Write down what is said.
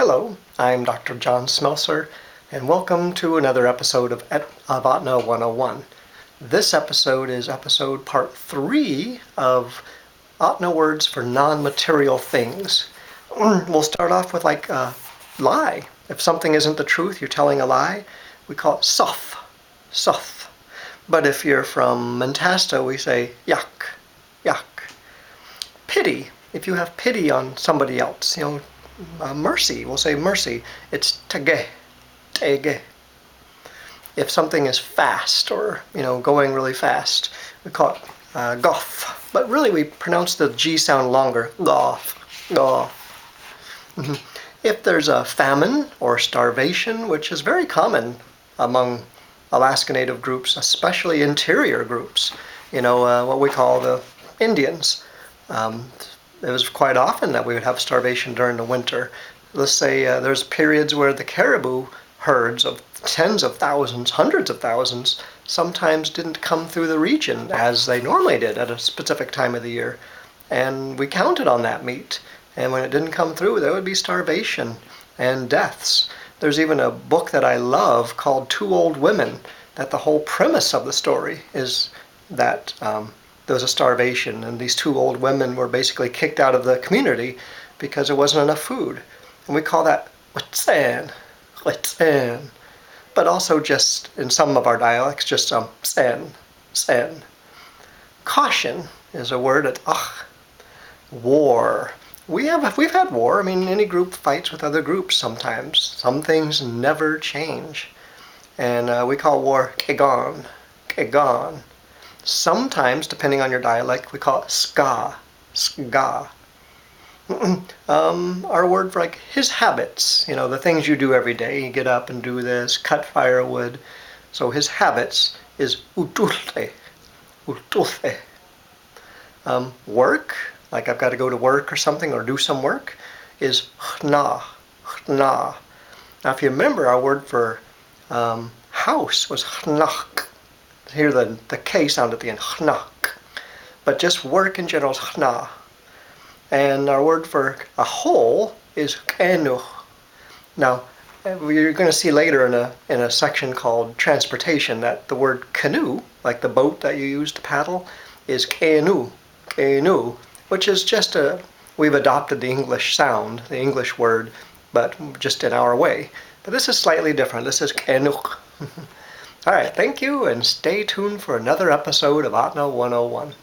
Hello, I'm Dr. John Smelcer, and welcome to another episode of Ahtna 101. This episode is episode part 3 of Ahtna words for non-material things. We'll start off with like a lie. If something isn't the truth, you're telling a lie, we call it soth. But if you're from Mentasta, we say yak. Pity. If you have pity on somebody else, mercy, we'll say mercy. It's tege. If something is fast or, going really fast, we call it goth. But really we pronounce the G sound longer. Goth. If there's a famine or starvation, which is very common among Alaska Native groups, especially interior groups, what we call the Indians. It was quite often that we would have starvation during the winter. Let's say there's periods where the caribou herds of tens of thousands, hundreds of thousands, sometimes didn't come through the region as they normally did at a specific time of the year. And we counted on that meat. And when it didn't come through, there would be starvation and deaths. There's even a book that I love called Two Old Women, that the whole premise of the story is that there was a starvation, and these two old women were basically kicked out of the community because there wasn't enough food. And we call that witsen. But also just, in some of our dialects, just sen. Caution is a word at war. We've had war. Any group fights with other groups sometimes. Some things never change. And we call war kegon. Sometimes, depending on your dialect, we call it ska. Our word for like his habits, the things you do every day. You get up and do this, cut firewood. So his habits is utulte. Work, like I've got to go to work or something or do some work, is htna. Now if you remember, our word for house was htnak. Hear the K sound at the end, htnak. But just work in general is htna. And our word for a hole is kenuch. Now, you're going to see later in a section called transportation that the word canoe, like the boat that you use to paddle, is kenu, which is just we've adopted the English sound, the English word, but just in our way. But this is slightly different. This is kenuch. All right, thank you, and stay tuned for another episode of Ahtna 101.